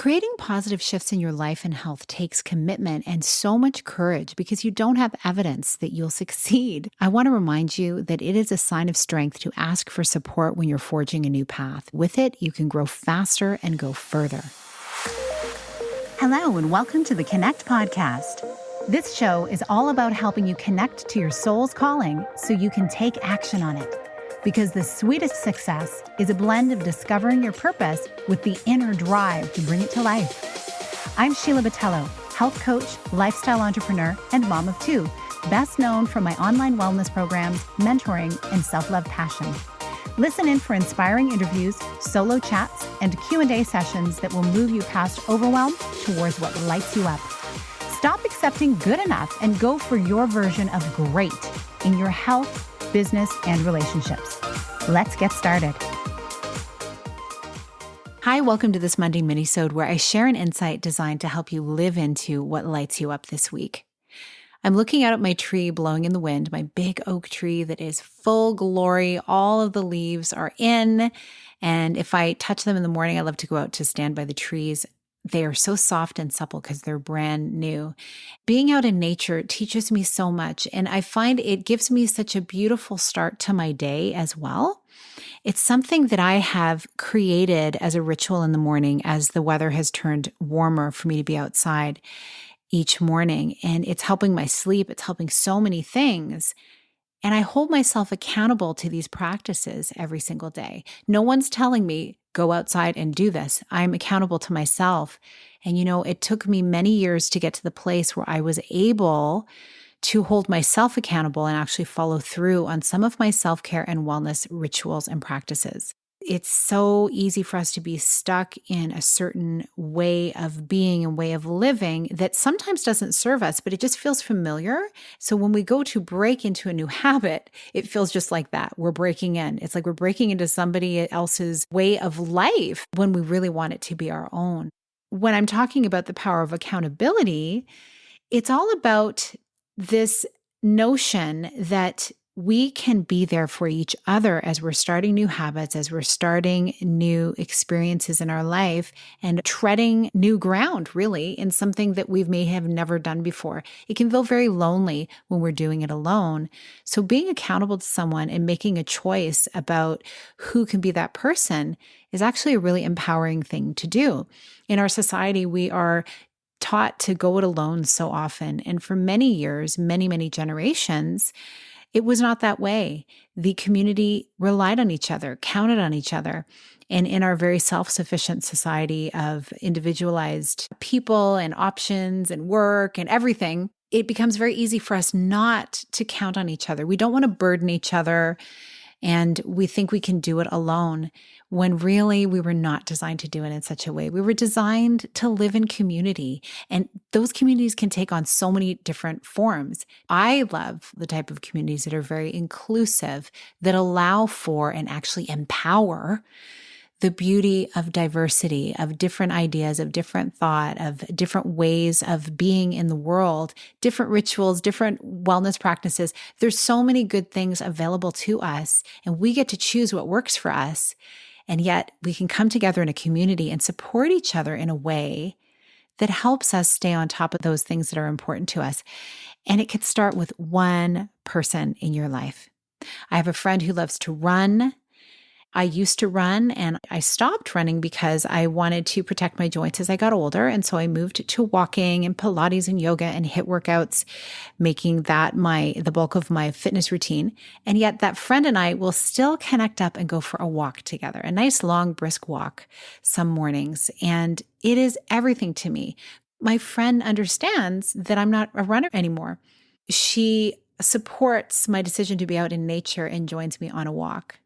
Creating positive shifts in your life and health takes commitment and so much courage because you don't have evidence that you'll succeed. I want to remind you that it is a sign of strength to ask for support when you're forging a new path. With it, you can grow faster and go further. Hello, and welcome to the Connect podcast. This show is all about helping you connect to your soul's calling so you can take action on it. Because the sweetest success is a blend of discovering your purpose with the inner drive to bring it to life. I'm Sheila, health coach, lifestyle entrepreneur, and mom of two, best known for my online wellness programs, mentoring, and self-love passion. Listen in for inspiring interviews, solo chats, and Q&A sessions that will move you past overwhelm towards what lights you up. Stop accepting good enough and go for your version of great in your health, business, and relationships. Let's get started. Hi, welcome to this Monday minisode where I share an insight designed to help you live into what lights you up this week. I'm looking out at my tree blowing in the wind, my big oak tree that is full glory. All of the leaves are in, and if I touch them in the morning, I love to go out to stand by the trees. They are so soft and supple because they're brand new. Being out in nature teaches me so much, and I find it gives me such a beautiful start to my day as well. It's something that I have created as a ritual in the morning as the weather has turned warmer for me to be outside each morning, and it's helping my sleep. It's helping so many things. And I hold myself accountable to these practices every single day. No one's telling me, go outside and do this. I'm accountable to myself. And it took me many years to get to the place where I was able to hold myself accountable and actually follow through on some of my self-care and wellness rituals and practices. It's so easy for us to be stuck in a certain way of being and way of living that sometimes doesn't serve us, but it just feels familiar. So when we go to break into a new habit, it feels just like that. We're breaking in. It's like we're breaking into somebody else's way of life when we really want it to be our own. When I'm talking about the power of accountability, it's all about this notion that we can be there for each other as we're starting new habits, as we're starting new experiences in our life and treading new ground, really, in something that we may have never done before. It can feel very lonely when we're doing it alone. So being accountable to someone and making a choice about who can be that person is actually a really empowering thing to do. In our society, we are taught to go it alone so often. And for many years, many generations, it was not that way. The community relied on each other, counted on each other. And in our very self-sufficient society of individualized people and options and work and everything, it becomes very easy for us not to count on each other. We don't want to burden each other, and we think we can do it alone when really we were not designed to do it in such a way. We were designed to live in community, and those communities can take on so many different forms. I love the type of communities that are very inclusive, that allow for and actually empower the beauty of diversity, of different ideas, of different thought, of different ways of being in the world, different rituals, different wellness practices. There's so many good things available to us, and we get to choose what works for us. And yet we can come together in a community and support each other in a way that helps us stay on top of those things that are important to us. And it could start with one person in your life. I have a friend who loves to run. I used to run, and I stopped running because I wanted to protect my joints as I got older. And so I moved to walking and Pilates and yoga and HIIT workouts, making that the bulk of my fitness routine. And yet that friend and I will still connect up and go for a walk together, a nice long brisk walk some mornings. And it is everything to me. My friend understands that I'm not a runner anymore. She supports my decision to be out in nature and joins me on a walk.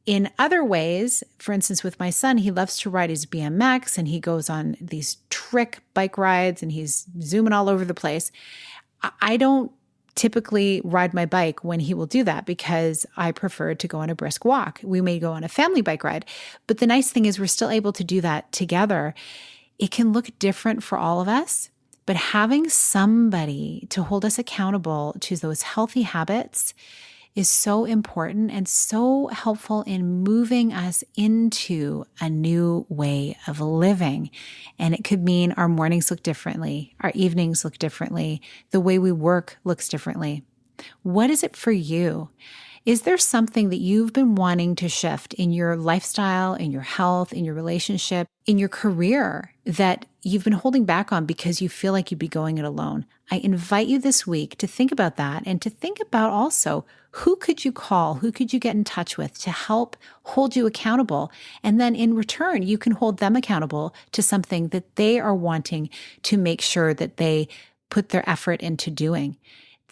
In other ways, for instance, with my son, he loves to ride his BMX and he goes on these trick bike rides and he's zooming all over the place. I don't typically ride my bike when he will do that because I prefer to go on a brisk walk. We may go on a family bike ride, but the nice thing is we're still able to do that together. It can look different for all of us, but having somebody to hold us accountable to those healthy habits is so important and so helpful in moving us into a new way of living. And it could mean our mornings look differently, our evenings look differently, the way we work looks differently. What is it for you? Is there something that you've been wanting to shift in your lifestyle, in your health, in your relationship, in your career that you've been holding back on because you feel like you'd be going it alone? I invite you this week to think about that and to think about also who could you call, who could you get in touch with to help hold you accountable? And then in return, you can hold them accountable to something that they are wanting to make sure that they put their effort into doing.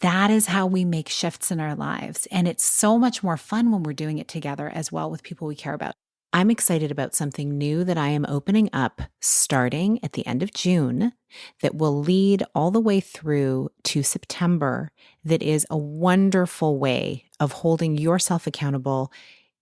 That is how we make shifts in our lives. And it's so much more fun when we're doing it together as well with people we care about. I'm excited about something new that I am opening up starting at the end of June that will lead all the way through to September. That is a wonderful way of holding yourself accountable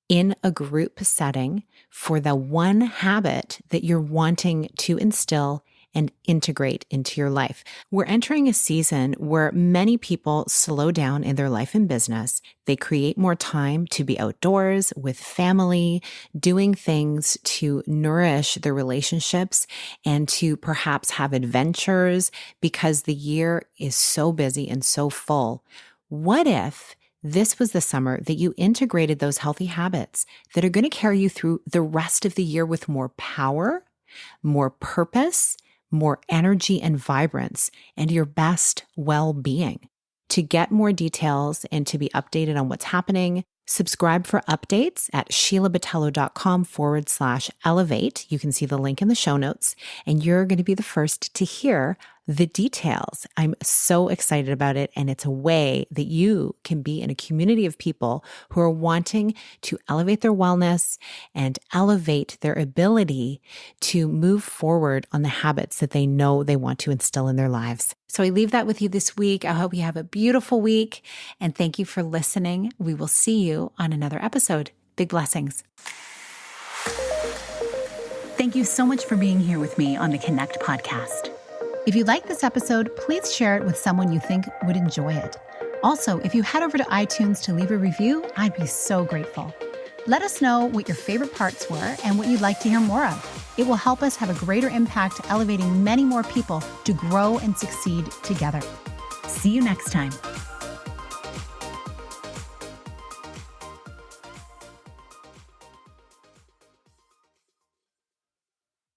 in a group setting for the one habit that you're wanting to instill and integrate into your life. We're entering a season where many people slow down in their life and business. They create more time to be outdoors with family, doing things to nourish their relationships and to perhaps have adventures because the year is so busy and so full. What if this was the summer that you integrated those healthy habits that are going to carry you through the rest of the year with more power, more purpose, more energy and vibrance, and your best well-being? To get more details and to be updated on what's happening, subscribe for updates at sheilabatello.com/elevate. You can see the link in the show notes, and you're going to be the first to hear the details. I'm so excited about it, and it's a way that you can be in a community of people who are wanting to elevate their wellness and elevate their ability to move forward on the habits that they know they want to instill in their lives. So I leave that with you this week. I hope you have a beautiful week, and thank you for listening. We will see you on another episode. Big blessings. Thank you so much for being here with me on the Connect podcast. If you like this episode, please share it with someone you think would enjoy it. Also, if you head over to iTunes to leave a review, I'd be so grateful. Let us know what your favorite parts were and what you'd like to hear more of. It will help us have a greater impact, elevating many more people to grow and succeed together. See you next time.